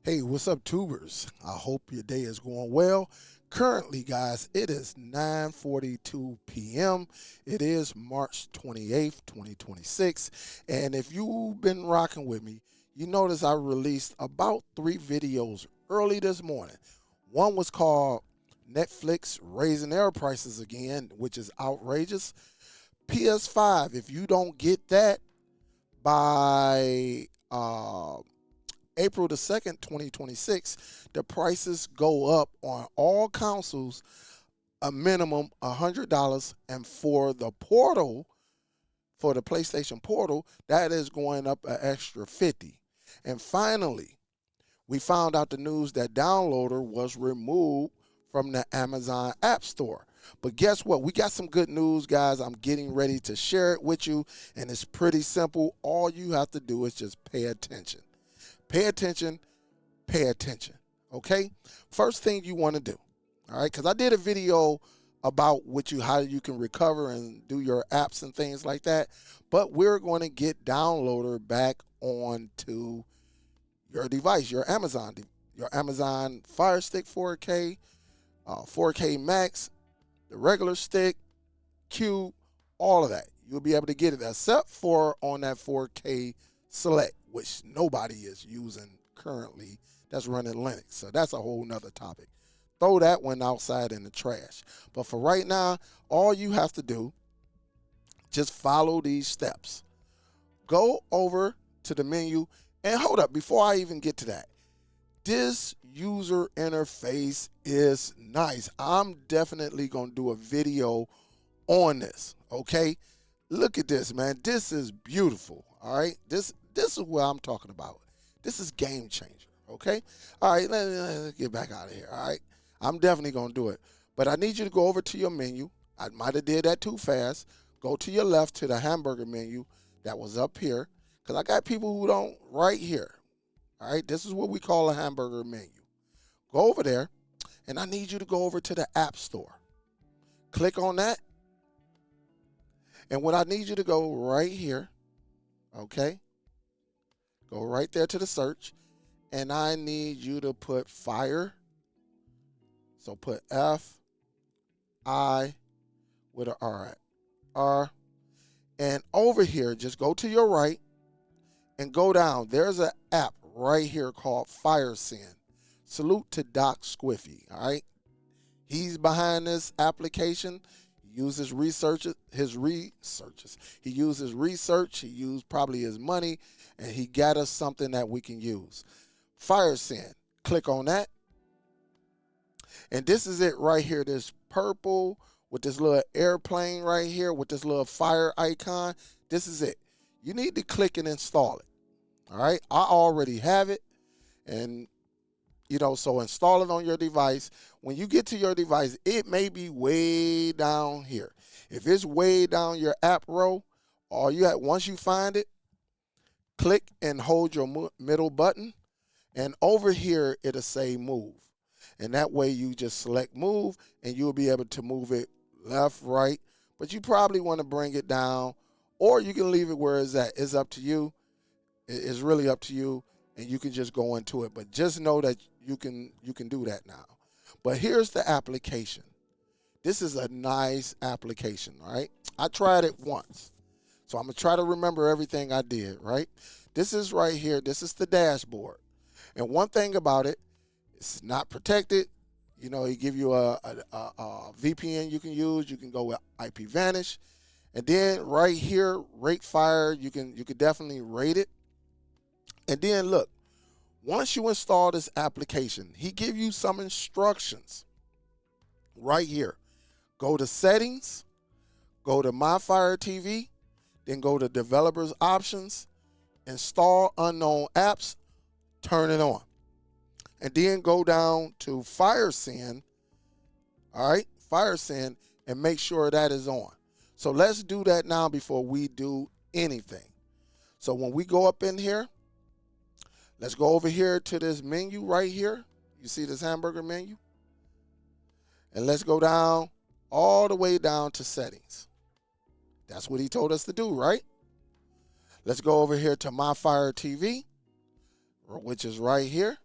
Hey, what's up, tubers? I hope your day is going well. Currently, guys, it is 9:42 p.m. It is March 28th, 2026. And if you've been rocking with me, you notice I released about 3 videos early this morning. One was called Netflix raising their prices again, which is outrageous. PS5, if you don't get that by April the 2nd, 2026, the prices go up on all consoles a minimum $100. And for the portal, for the PlayStation Portal, that is going up an extra 50. And finally, we found out the news that Downloader was removed from the Amazon App Store. But guess what? We got some good news, guys. I'm getting ready to share it with you, and it's pretty simple. All you have to do is just pay attention. Pay attention, pay attention, okay? First thing you want to do, all right, because I did a video about how you can recover and do your apps and things like that, but we're going to get Downloader back onto your device, your Amazon Fire Stick 4K, 4K Max, the regular stick, Cube, all of that. You'll be able to get it except for on that 4K Select, which nobody is using currently that's running Linux. So that's a whole nother topic. Throw that one outside in the trash. But for right now, all you have to do, just follow these steps. Go over to the menu and hold up, before I even get to that, this user interface is nice. I'm definitely going to do a video on this, okay? Look at this, man. This is beautiful, all right? This is what I'm talking about. This is game changer, okay? All right, let's get back out of here, all right? I'm definitely going to do it. But I need you to go over to your menu. I might have did that too fast. Go to your left to the hamburger menu that was up here, because I got people who don't, right here, all right? This is what we call a hamburger menu. Go over there, and I need you to go over to the App Store. Click on that. And what I need you to go right here, okay? Go right there to the search, and I need you to put Fire. So put F-I with an R. R. And over here, just go to your right and go down. There's an app right here called FireSend. Salute to Doc Squiffy, all right? He's behind this application. He uses his researches. He uses research. He used probably his money, and he got us something that we can use. FireSend. Click on that. And this is it right here. This purple with this little airplane right here with this little fire icon. This is it. You need to click and install it. All right. I already have it. And, so install it on your device. When you get to your device, it may be way down here. If it's way down your app row, once you find it, click and hold your middle button. And over here, it'll say move. And that way you just select move, and you'll be able to move it left, right. But you probably want to bring it down, or you can leave it where it's at. It's up to you. It's really up to you, and you can just go into it. But just know that you can do that now. But here's the application. This is a nice application, all right? I tried it once. So I'm going to try to remember everything I did, right? This is right here. This is the dashboard. And one thing about it, it's not protected. He give you a VPN you can use. You can go with IPVanish. And then right here, rate fire. You can definitely rate it. And then look, once you install this application, he give you some instructions right here. Go to settings, go to My Fire TV, then go to developers options, install unknown apps, turn it on. And then go down to FireSend, all right, FireSend, and make sure that is on. So let's do that now before we do anything. So when we go up in here, let's go over here to this menu right here. You see this hamburger menu? And let's go down, all the way down to settings. That's what he told us to do, right? Let's go over here to My Fire TV, which is right here.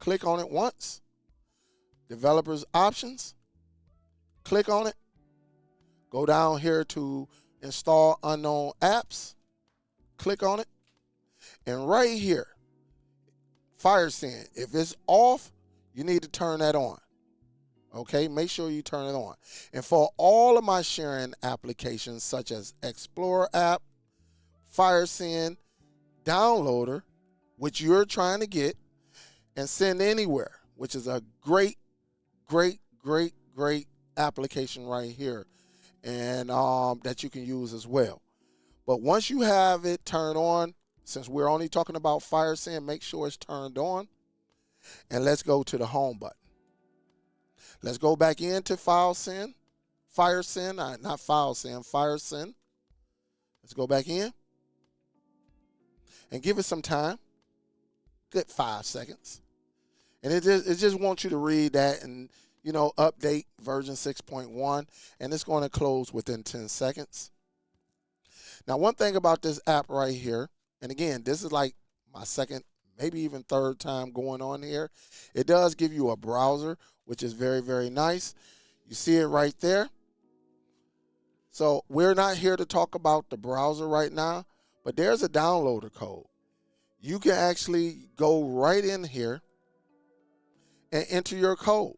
Click on it once. Developers options. Click on it. Go down here to install unknown apps. Click on it. And right here, FireSend. If it's off, you need to turn that on. Okay, make sure you turn it on. And for all of my sharing applications, such as Explorer app, FireSend, Downloader, which you're trying to get, and Send Anywhere, which is a great application right here, and that you can use as well. But once you have it turned on, since we're only talking about FireSend, make sure it's turned on. And let's go to the home button. Let's go back into FireSend. Not FileSend, FireSend. Let's go back in and give it some time. Good 5 seconds. And it just wants you to read that and, update version 6.1. And it's going to close within 10 seconds. Now, one thing about this app right here, and again, this is like my second, maybe even third time going on here. It does give you a browser, which is very, very nice. You see it right there. So we're not here to talk about the browser right now, but there's a downloader code. You can actually go right in here and enter your code.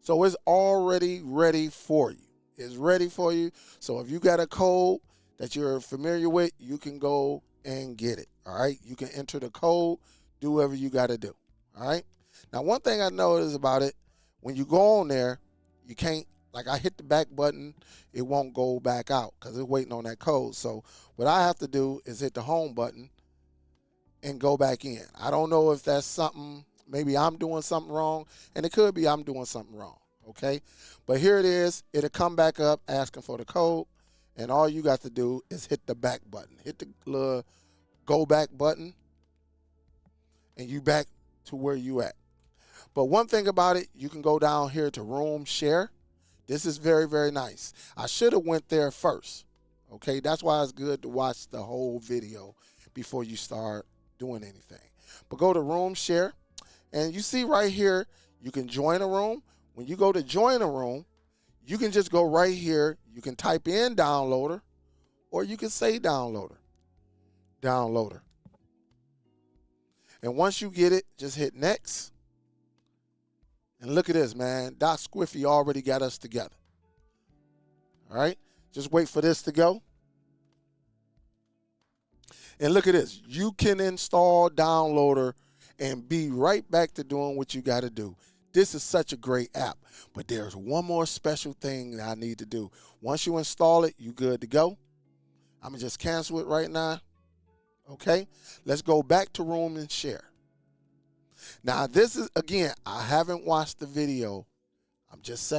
So it's already ready for you. It's ready for you. So if you got a code that you're familiar with, you can go and get it. All right. You can enter the code, do whatever you got to do. All right. Now, one thing I noticed about it, when you go on there, you can't, like I hit the back button, it won't go back out because it's waiting on that code. So what I have to do is hit the home button and go back in. I don't know if that's something, maybe I'm doing something wrong, and it could be I'm doing something wrong. Okay. But here it is. It'll come back up asking for the code. And all you got to do is hit the back button. Hit the little go back button, and you back to where you at. But one thing about it, you can go down here to room share. This is very, very nice. I should have went there first. Okay, that's why it's good to watch the whole video before you start doing anything. But go to room share, and you see right here, you can join a room. When you go to join a room, you can just go right here. You can type in downloader, or you can say downloader. And once you get it, just hit next. And look at this, man. Doc Squiffy already got us together. All right? Just wait for this to go. And look at this. You can install downloader and be right back to doing what you got to do. This is such a great app. But there's one more special thing that I need to do. Once you install it, you good to go. I'm going to just cancel it right now. Okay? Let's go back to room and share. Now, this is, again, I haven't watched the video. I'm just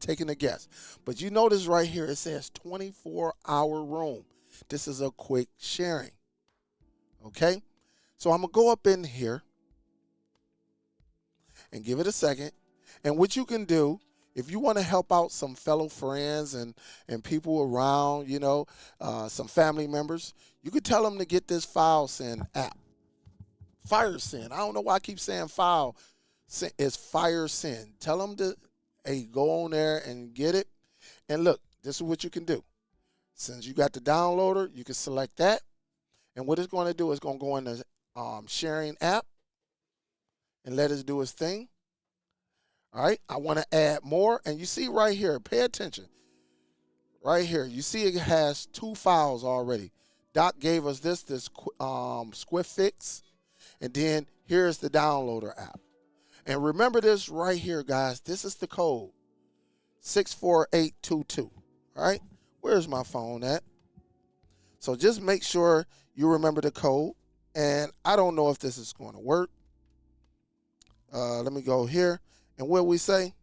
taking a guess. But you notice right here, it says 24-hour room. This is a quick sharing. Okay? So I'm going to go up in here and give it a second. And what you can do, if you want to help out some fellow friends and people around, some family members, you could tell them to get this FileSend app. FireSend. I don't know why I keep saying file. It's FireSend. Tell them to go on there and get it. And look, this is what you can do. Since you got the downloader, you can select that. And what it's going to do is going to go in the sharing app and let it do its thing. All right. I want to add more. And you see right here, pay attention. Right here, you see it has 2 files already. Doc gave us this Squiff fix. And then here's the downloader app. And remember this right here, guys. This is the code, 64822. All right? Where's my phone at? So just make sure you remember the code. And I don't know if this is going to work. Let me go here. And what we say?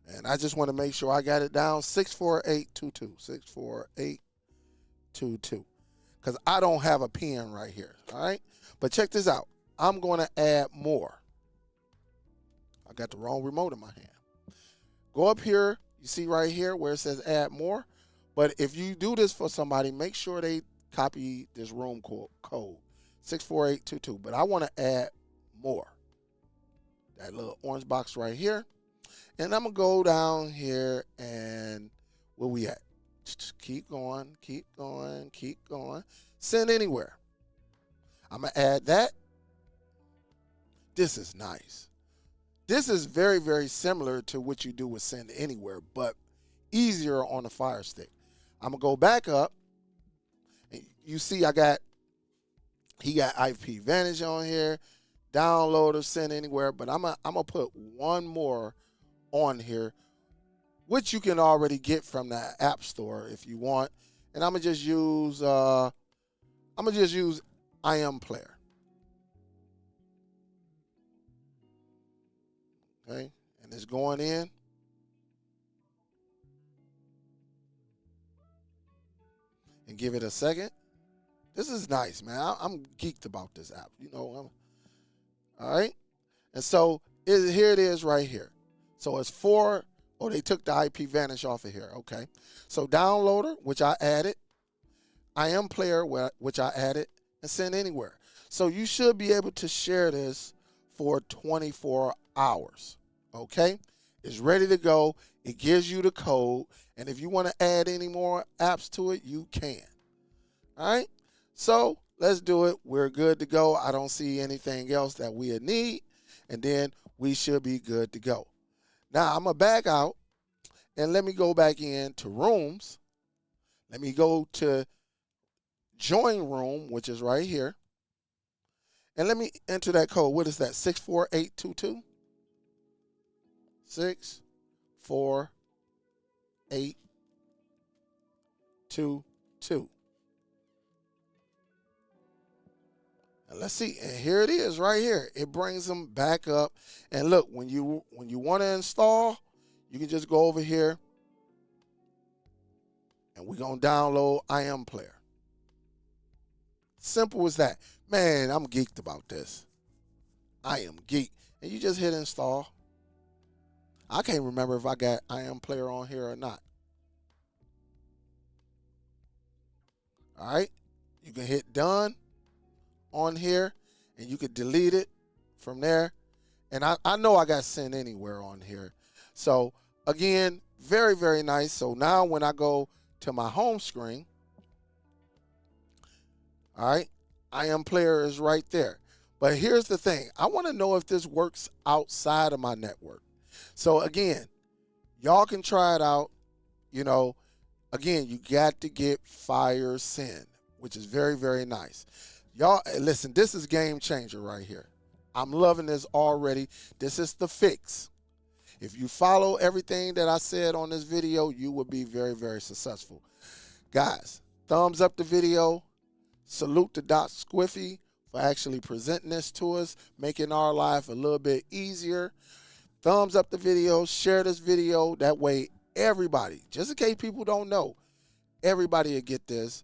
And I just want to make sure I got it down, 64822. 64822. Because I don't have a pen right here, all right? But check this out. I'm going to add more. I got the wrong remote in my hand. Go up here. You see right here where it says add more. But if you do this for somebody, make sure they copy this room code 64822, but I want to add more. That little orange box right here. And I'm going to go down here and where we at? Just keep going, keep going, keep going. Send anywhere. I'm going to add that. This is nice. This is very, very similar to what you do with send anywhere, but easier on the Fire Stick. I'm going to go back up. You see he got IP Vantage on here, downloader, send anywhere, but I'm gonna put one more on here, which you can already get from the App Store if you want. And I'm gonna just use I Am Player. Okay, and it's going in. And give it a second. This is nice, man. I'm geeked about this app. You know, all right. And so here it is right here. So it's they took the IP Vantage off of here. Okay. So downloader, which I added. I Am Player, which I added, and send anywhere. So you should be able to share this for 24 hours. Okay. It's ready to go. It gives you the code. And if you want to add any more apps to it, you can. All right. So let's do it. We're good to go. I don't see anything else that we need. And then we should be good to go. Now I'm going to back out and let me go back into rooms. Let me go to join room, which is right here. And let me enter that code. What is that? 64822? 64822. And let's see, and here it is right here. It brings them back up. And look, when you want to install, you can just go over here and we're going to download I Am Player. Simple as that. Man, I'm geeked about this. I am geeked. And you just hit install. I can't remember if I got I Am Player on here or not. All right. You can hit done on here and you could delete it from there. And I know I got send anywhere on here. So again, very, very nice. So now when I go to my home screen, all right, I Am Player is right there. But here's the thing. I want to know if this works outside of my network. So again, y'all can try it out. You know, again, you got to get FireSend, which is very, very nice. Y'all, listen, this is game changer right here. I'm loving this already. This is the fix. If you follow everything that I said on this video, you will be very, very successful. Guys, thumbs up the video. Salute to Doc Squiffy for actually presenting this to us, making our life a little bit easier. Thumbs up the video. Share this video. That way, everybody, just in case people don't know, everybody will get this.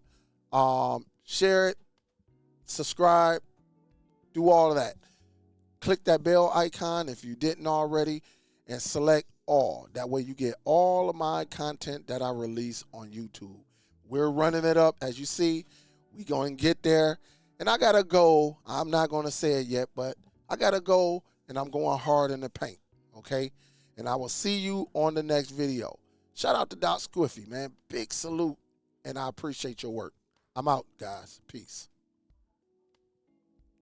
Share it. Subscribe. Do all of that. Click that bell icon if you didn't already and select all. That way you get all of my content that I release on YouTube. We're running it up. As you see, we're going to get there. And I got a goal. I'm not going to say it yet, but I got a goal and I'm going hard in the paint. Okay? And I will see you on the next video. Shout out to Doc Squiffy, man. Big salute, and I appreciate your work. I'm out, guys. Peace.